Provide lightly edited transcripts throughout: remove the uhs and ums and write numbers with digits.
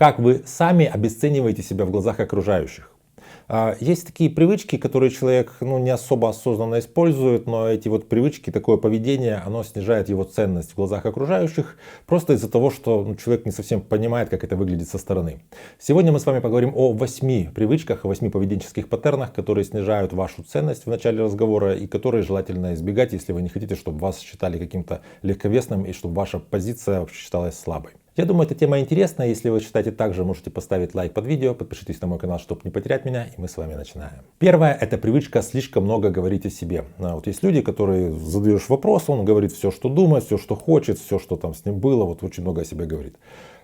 Как вы сами обесцениваете себя в глазах окружающих? Есть такие привычки, которые человек не особо осознанно использует, но эти вот привычки, такое поведение, оно снижает его ценность в глазах окружающих, просто из-за того, что человек не совсем понимает, как это выглядит со стороны. Сегодня мы с вами поговорим о 8 привычках, о 8 поведенческих паттернах, которые снижают вашу ценность в начале разговора и которые желательно избегать, если вы не хотите, чтобы вас считали каким-то легковесным и чтобы ваша позиция вообще считалась слабой. Я думаю, эта тема интересная. Если вы считаете так же, можете поставить лайк под видео, подпишитесь на мой канал, чтобы не потерять меня, и мы с вами начинаем. Первое – это привычка слишком много говорить о себе. Вот есть люди, которые задаешь вопрос, он говорит все, что думает, все, что хочет, все, что там с ним было, вот очень много о себе говорит.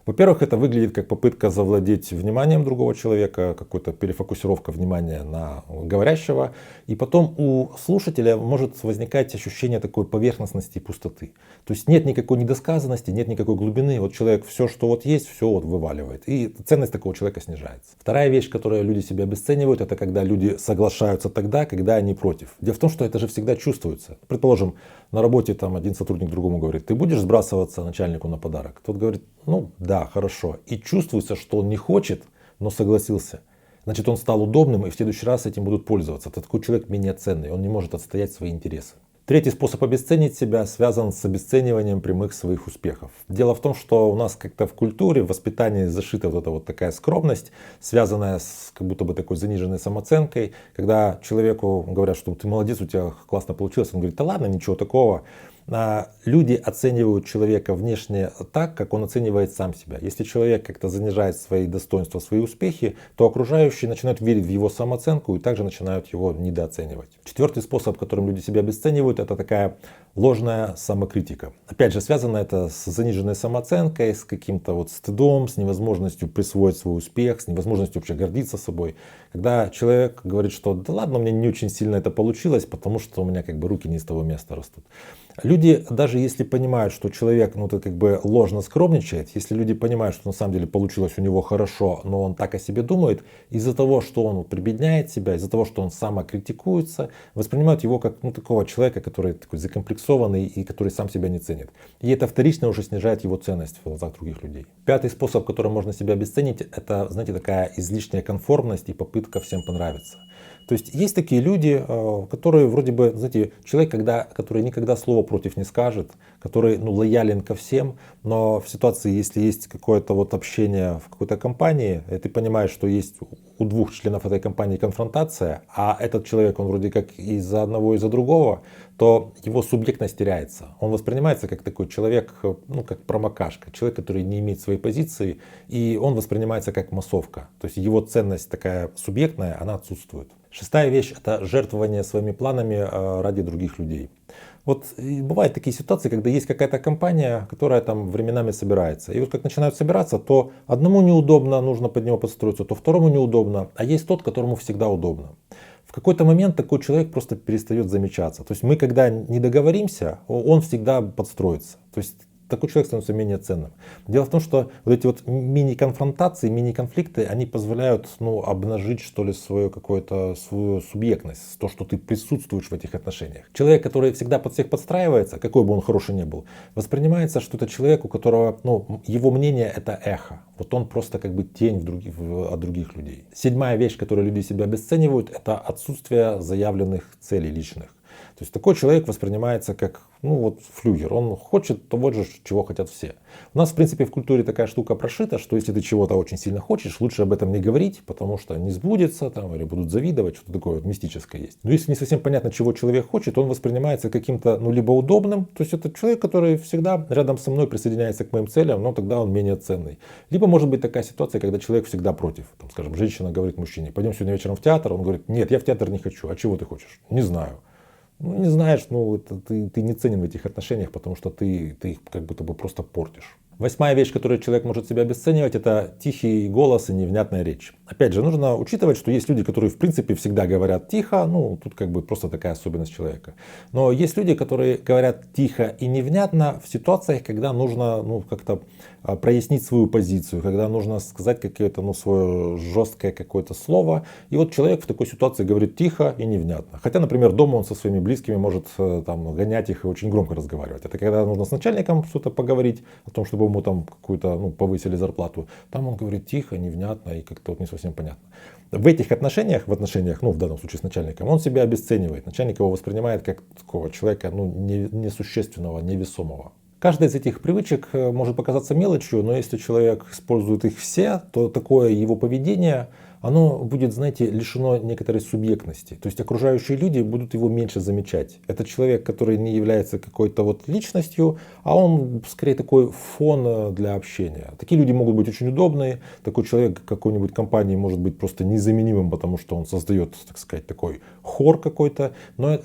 Во-первых, это выглядит как попытка завладеть вниманием другого человека, какая-то перефокусировка внимания на говорящего. И потом у слушателя может возникать ощущение такой поверхностности и пустоты. То есть нет никакой недосказанности, нет никакой глубины. Вот человек все, что вот есть, все вот вываливает. И ценность такого человека снижается. Вторая вещь, которую люди себя обесценивают, это когда люди соглашаются тогда, когда они против. Дело в том, что это же всегда чувствуется. Предположим, на работе там один сотрудник другому говорит: ты будешь сбрасываться начальнику на подарок? Тот говорит: ну да, хорошо. И чувствуется, что он не хочет, но согласился. Значит, он стал удобным, и в следующий раз этим будут пользоваться. Это такой человек менее ценный, он не может отстоять свои интересы. Третий способ обесценить себя связан с обесцениванием прямых своих успехов. Дело в том, что у нас как-то в культуре, в воспитании зашита вот эта вот такая скромность, связанная с как будто бы такой заниженной самооценкой. Когда человеку говорят, что ты молодец, у тебя классно получилось, он говорит: да ладно, ничего такого. Люди оценивают человека внешне так, как он оценивает сам себя. Если человек как-то занижает свои достоинства, свои успехи, то окружающие начинают верить в его самооценку и также начинают его недооценивать. Четвертый способ, которым люди себя обесценивают, это такая ложная самокритика. Опять же, связано это с заниженной самооценкой, с каким-то вот стыдом, с невозможностью присвоить свой успех, с невозможностью вообще гордиться собой. Когда человек говорит, что да ладно, у меня не очень сильно это получилось, потому что у меня как бы руки не из того места растут. Люди, даже если понимают, что человек как бы ложно скромничает, если люди понимают, что на самом деле получилось у него хорошо, но он так о себе думает, из-за того, что он прибедняет себя, из-за того, что он самокритикуется, воспринимают его как такого человека, который такой закомплексованный и который сам себя не ценит. И это вторично уже снижает его ценность в глазах других людей. Пятый способ, которым можно себя обесценить, это, знаете, такая излишняя конформность и попытка всем понравиться. То есть есть такие люди, которые вроде бы, знаете, человек, который никогда слова против не скажет, который лоялен ко всем, но в ситуации, если есть какое-то вот общение в какой-то компании, и ты понимаешь, что есть у двух членов этой компании конфронтация, а этот человек, он вроде как и за одного, и за другого, то его субъектность теряется. Он воспринимается как такой человек, как промокашка, человек, который не имеет своей позиции, и он воспринимается как массовка. То есть его ценность такая субъектная, она отсутствует. Шестая вещь – это жертвование своими планами ради других людей. Вот бывают такие ситуации, когда есть какая-то компания, которая там временами собирается. И вот как начинают собираться, то одному неудобно, нужно под него подстроиться, то второму неудобно, а есть тот, которому всегда удобно. В какой-то момент такой человек просто перестает замечаться. То есть мы, когда не договоримся, он всегда подстроится. То есть такой человек становится менее ценным. Дело в том, что вот эти вот мини-конфронтации, мини-конфликты, они позволяют обнажить, что ли, свою субъектность, то, что ты присутствуешь в этих отношениях. Человек, который всегда под всех подстраивается, какой бы он хороший ни был, воспринимается, что это человек, у которого, его мнение это эхо. Вот он просто как бы тень от других людей. Седьмая вещь, которую люди себя обесценивают, это отсутствие заявленных целей личных. То есть такой человек воспринимается как флюгер. Он хочет того же, чего хотят все. У нас, в принципе, в культуре такая штука прошита, что если ты чего-то очень сильно хочешь, лучше об этом не говорить, потому что не сбудется или будут завидовать, что-то такое мистическое есть. Но если не совсем понятно, чего человек хочет, он воспринимается каким-то либо удобным, то есть это человек, который всегда рядом со мной присоединяется к моим целям, но тогда он менее ценный. Либо может быть такая ситуация, когда человек всегда против. Скажем, женщина говорит мужчине: пойдем сегодня вечером в театр. Он говорит: нет, я в театр не хочу. А чего ты хочешь? Не знаю. Не знаешь, ты не ценен в этих отношениях, потому что ты их как будто бы просто портишь. Восьмая вещь, которую человек может себя обесценивать, это тихий голос и невнятная речь. Опять же, нужно учитывать, что есть люди, которые в принципе всегда говорят тихо, тут как бы просто такая особенность человека. Но есть люди, которые говорят тихо и невнятно в ситуациях, когда нужно как-то прояснить свою позицию, когда нужно сказать какое-то свое жесткое какое-то слово. И вот человек в такой ситуации говорит тихо и невнятно. Хотя, например, дома он со своими близкими может гонять их и очень громко разговаривать. Это когда нужно с начальником что-то поговорить о том, чтобы ему там какую-то, ну, повысили зарплату. Там он говорит тихо, невнятно и как-то вот не совсем понятно. В этих отношениях, ну, в данном случае с начальником, он себя обесценивает. Начальник его воспринимает как такого человека, ну, несущественного, невесомого. Каждая из этих привычек может показаться мелочью, но если человек использует их все, то такое его поведение, оно будет, знаете, лишено некоторой субъектности. То есть окружающие люди будут его меньше замечать. Это человек, который не является какой-то вот личностью, а он скорее такой фон для общения. Такие люди могут быть очень удобные. Такой человек в какой-нибудь компании может быть просто незаменимым, потому что он создает, так сказать, такой хор какой-то. Но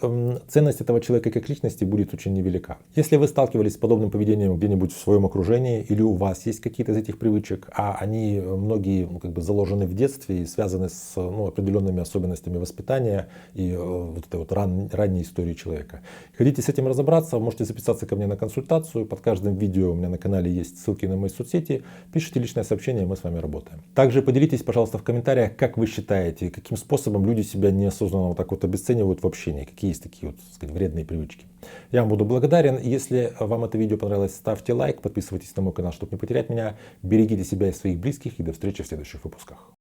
ценность этого человека как личности будет очень невелика. Если вы сталкивались с подобным поведением где-нибудь в своем окружении, или у вас есть какие-то из этих привычек, а они многие как бы заложены в детстве и связаны с определенными особенностями воспитания и вот этой вот ранней истории человека. Хотите с этим разобраться, можете записаться ко мне на консультацию. Под каждым видео у меня на канале есть ссылки на мои соцсети. Пишите личное сообщение, мы с вами работаем. Также поделитесь, пожалуйста, в комментариях, как вы считаете, каким способом люди себя неосознанно вот так вот обесценивают в общении, какие есть такие вот, так сказать, вредные привычки. Я вам буду благодарен. Если вам это видео понравилось, ставьте лайк, подписывайтесь на мой канал, чтобы не потерять меня. Берегите себя и своих близких, и до встречи в следующих выпусках.